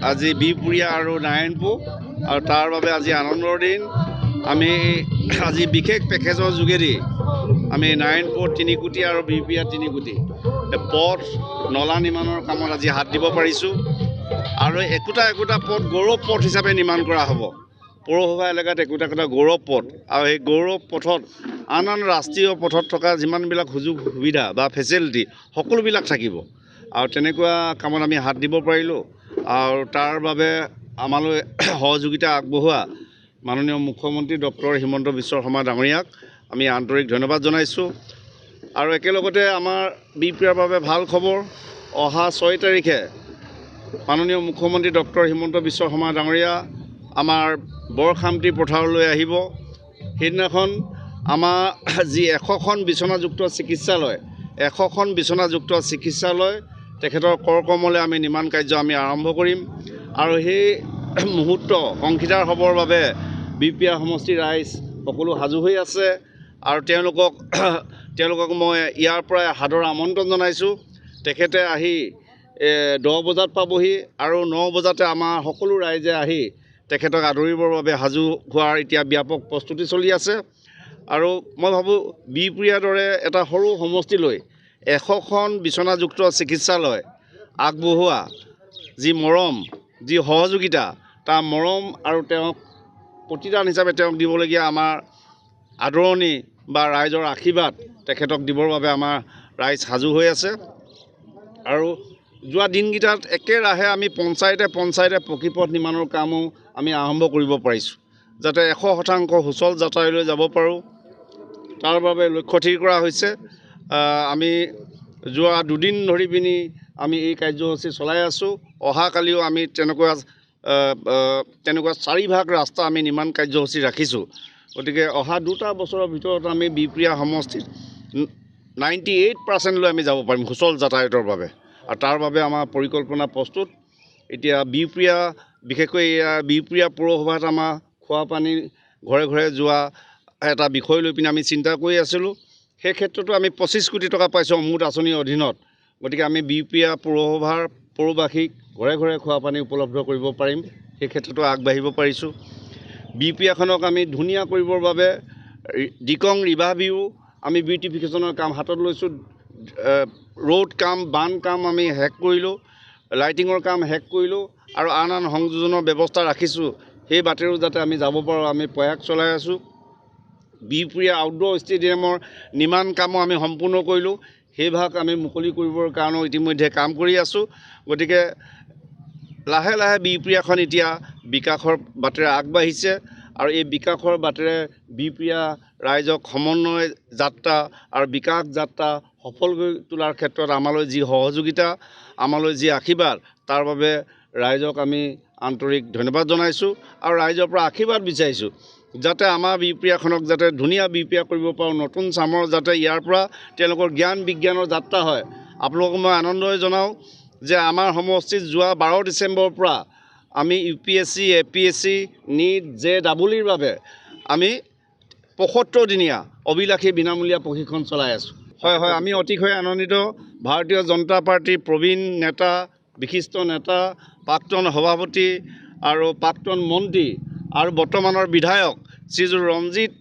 আজি বিহপুৰীয়া আৰু নাৰায়ণপুৰ আৰু তাৰ বাবে আজি আনন্দৰ দিন। আমি আজি বিশেষ পেকেজৰ যোগেদি আমি নাৰায়ণপুৰ 3 কোটি আৰু বিহপুৰীয়া 3 কোটি পথ নলা নিৰ্মাণৰ কামত আজি হাত দিব পাৰিছোঁ আৰু একোটা পথ গৌৰৱ পথ হিচাপে নিৰ্মাণ কৰা হ'ব। পৌৰসভা এলেকাত একোটা গৌৰৱ পথ আৰু সেই গৌৰৱ পথত আন ৰাষ্ট্ৰীয় পথত থকা যিমানবিলাক সুযোগ সুবিধা বা ফেচিলিটি সকলোবিলাক থাকিব আৰু তেনেকুৱা কামত আমি হাত দিব পাৰিলোঁ। আৰু তাৰ বাবে আমালৈ সহযোগিতা আগবঢ়োৱা মাননীয় মুখ্যমন্ত্ৰী ডক্টৰ হিমন্ত বিশ্ব শৰ্মা ডাঙৰীয়াক আমি আন্তৰিক ধন্যবাদ জনাইছোঁ। আৰু একেলগতে আমাৰ বিহপুৰীয়াৰ বাবে ভাল খবৰ, অহা 6 তাৰিখে মাননীয় মুখ্যমন্ত্ৰী ডক্টৰ হিমন্ত বিশ্ব শৰ্মা ডাঙৰীয়া আমাৰ বৰখামতি পথাৰলৈ আহিব। সেইদিনাখন আমাৰ যি 100খন বিচনাযুক্ত চিকিৎসালয় তেখেতৰ কৰকমলে আমি নিৰ্মাণ কাৰ্য আমি আৰম্ভ কৰিম আৰু সেই মুহূৰ্ত অংশীদাৰ হ'বৰ বাবে বিহপুৰীয়া সমষ্টিৰ ৰাইজ সকলো সাজু হৈ আছে আৰু তেওঁলোকক মই ইয়াৰ পৰাই সাদৰ আমন্ত্ৰণ জনাইছোঁ। তেখেতে আহি 10 বজাত পাবহি আৰু 9 বজাতে আমাৰ সকলো ৰাইজে আহি তেখেতক আদৰিবৰ বাবে সাজু হোৱাৰ এতিয়া ব্যাপক প্ৰস্তুতি চলি আছে। আৰু মই ভাবোঁ বিহপুৰীয়াৰ দৰে এটা সৰু সমষ্টিলৈ 100খন বিচনাযুক্ত চিকিৎসালয় আগবঢ়োৱা যি মৰম, যি সহযোগিতা, তাৰ মৰম আৰু তেওঁক প্ৰতিদান হিচাপে তেওঁক দিবলগীয়া আমাৰ আদৰণি বা ৰাইজৰ আশীৰ্বাদ তেখেতক দিবৰ বাবে আমাৰ ৰাইজ সাজু হৈ আছে। আৰু যোৱা দিনকেইটাত একেৰাহে আমি পঞ্চায়তে পকীপথ নিৰ্মাণৰ কামো আমি আৰম্ভ কৰিব পাৰিছোঁ, যাতে 100% সুচল যাত্ৰালৈ যাব পাৰোঁ। তাৰ বাবে লক্ষ্য থিৰ কৰা হৈছে। আমি যোৱা 2 দিন ধৰি পিনি আমি এই কাৰ্যসূচী চলাই আছোঁ। অহাকালিও আমি তেনেকুৱা 4 ভাগ ৰাস্তা আমি নিৰ্মাণ কাৰ্যসূচী ৰাখিছোঁ। গতিকে অহা 2টা বছৰৰ ভিতৰত আমি বিহপুৰীয়া সমষ্টিত 98% লৈ আমি যাব পাৰিম সুচল যাতায়াতৰ বাবে আৰু তাৰ বাবে আমাৰ পৰিকল্পনা প্ৰস্তুত। এতিয়া বিহপুৰীয়া বিশেষকৈ বিহপুৰীয়া পৌৰসভাত আমাৰ খোৱা পানী ঘৰে ঘৰে যোৱা এটা বিষয় লৈ পিনে আমি চিন্তা কৰি আছিলোঁ। সেই ক্ষেত্ৰতো আমি 25 কোটি টকা পাইছোঁ অমৃত আঁচনিৰ অধীনত। গতিকে আমি বিহপুৰীয়া পৌৰসভাৰ পৌৰবাসীক ঘৰে ঘৰে খোৱা পানী উপলব্ধ কৰিব পাৰিম, সেই ক্ষেত্ৰতো আগবাঢ়িব পাৰিছোঁ। বিহপুৰীয়াখনক আমি ধুনীয়া কৰিবৰ বাবে দিকং ৰিভাৰ ভিউ আমি বিউটিফিকেশ্যনৰ কাম হাতত লৈছোঁ। ৰোড কাম, বান কাম আমি শেষ কৰিলোঁ, লাইটিঙৰ কাম শেষ কৰিলোঁ আৰু আন সংযোজনৰ ব্যৱস্থা ৰাখিছোঁ। সেই বাটেৰেও যাতে আমি যাব পাৰোঁ আমি প্ৰয়াস চলাই আছোঁ। বিহপুৰীয়া আউটডোৰ ষ্টেডিয়ামৰ নিৰ্মাণ কামো আমি সম্পূৰ্ণ কৰিলোঁ, সেই ভাগ আমি মুকলি কৰিবৰ কাৰণেও ইতিমধ্যে কাম কৰি আছোঁ। গতিকে লাহে লাহে বিহপুৰীয়াখন এতিয়া বিকাশৰ বাটেৰে আগবাঢ়িছে আৰু এই বিকাশৰ বাটেৰে বিহপুৰীয়া ৰাইজক সমন্বয় যাত্ৰা আৰু বিকাশ যাত্ৰা সফল কৰি তোলাৰ ক্ষেত্ৰত আমালৈ যি সহযোগিতা, আমালৈ যি আশীৰ্বাদ, তাৰ বাবে ৰাইজক আমি আন্তৰিক ধন্যবাদ জনাইছোঁ আৰু ৰাইজৰ পৰা আশীৰ্বাদ বিচাৰিছোঁ যাতে আমাৰ বিহপুৰীয়াখনক যাতে ধুনীয়া বিহপুৰীয়া কৰিব পাৰোঁ। নতুন চামৰ যাতে ইয়াৰ পৰা তেওঁলোকৰ জ্ঞান বিজ্ঞানৰ যাত্ৰা হয়। আপোনালোকক মই আনন্দৰে জনাওঁ যে আমাৰ সমষ্টিত যোৱা 12 ডিচেম্বৰৰ পৰা আমি UPSC, APSC, NEET, JEE বাবে আমি 75 দিনীয়া অভিলাষী বিনামূলীয়া প্ৰশিক্ষণ চলাই আছোঁ। হয়, আমি অতিশয় আনন্দিত। ভাৰতীয় জনতা পাৰ্টীৰ প্ৰবীণ নেতা, বিশিষ্ট নেতা, প্ৰাক্তন সভাপতি আৰু প্ৰাক্তন মন্ত্ৰী আৰু বৰ্তমানৰ বিধায়ক শ্ৰীযুত ৰঞ্জিত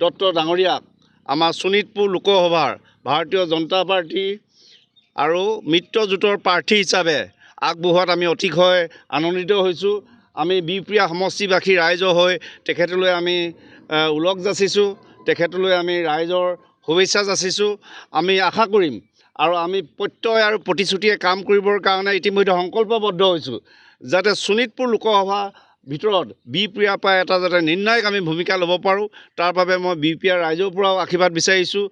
দত্ত ডাঙৰীয়াক আমাৰ শোণিতপুৰ লোকসভাৰ ভাৰতীয় জনতা পাৰ্টী আৰু মিত্ৰজোঁটৰ প্ৰাৰ্থী হিচাপে আগবঢ়োৱাত আমি অতিশয় আনন্দিত হৈছোঁ। আমি বিহপুৰীয়া সমষ্টিবাসী ৰাইজ হৈ তেখেতলৈ আমি ওলগ যাচিছোঁ, তেখেতলৈ আমি ৰাইজৰ শুভেচ্ছা যাচিছোঁ। আমি আশা কৰিম আৰু আমি প্ৰত্যয় আৰু প্ৰতিশ্ৰুতিয়ে কাম কৰিবৰ কাৰণে ইতিমধ্যে সংকল্পবদ্ধ হৈছোঁ যাতে শোণিতপুৰ লোকসভা ভিতৰত বিহপুৰীয়াৰ পৰা এটা যাতে নিৰ্ণায়ক আমি ভূমিকা ল'ব পাৰোঁ। তাৰ বাবে মই বিহপুৰীয়াৰ ৰাইজৰ পৰাও আশীৰ্বাদ বিচাৰিছোঁ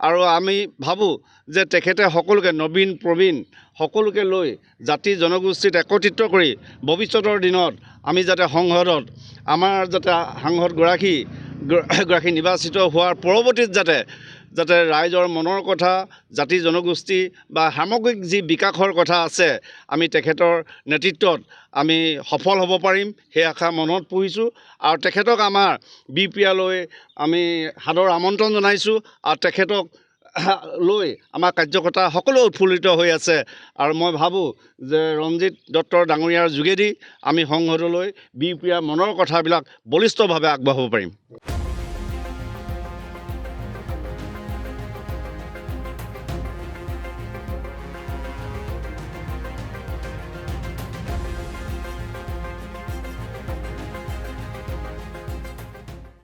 আৰু আমি ভাবোঁ যে তেখেতে সকলোকে নবীন প্ৰবীণ সকলোকে লৈ জাতি জনগোষ্ঠীত একত্ৰিত কৰি ভৱিষ্যতৰ দিনত আমি যাতে সংসদত আমাৰ যাতে সাংসদগৰাকী নিৰ্বাচিত হোৱাৰ পৰৱৰ্তীত যাতে ৰাইজৰ মনৰ কথা, জাতি জনগোষ্ঠী বা সামগ্ৰিক যি বিকাশৰ কথা আছে আমি তেখেতৰ নেতৃত্বত আমি সফল হ'ব পাৰিম, সেই আশা মনত পুহিছোঁ আৰু তেখেতক আমাৰ বিহপুৰীয়ালৈ আমি সাদৰ আমন্ত্ৰণ জনাইছোঁ আৰু তেখেতক লৈ আমাৰ কাৰ্যকৰ্তা সকলো উৎফুল্লিত হৈ আছে আৰু মই ভাবোঁ যে ৰঞ্জিত দত্ত ডাঙৰীয়াৰ যোগেদি আমি সংসদলৈ বিহপুৰীয়া মনৰ কথাবিলাক বলিষ্ঠভাৱে আগবঢ়াব পাৰিম।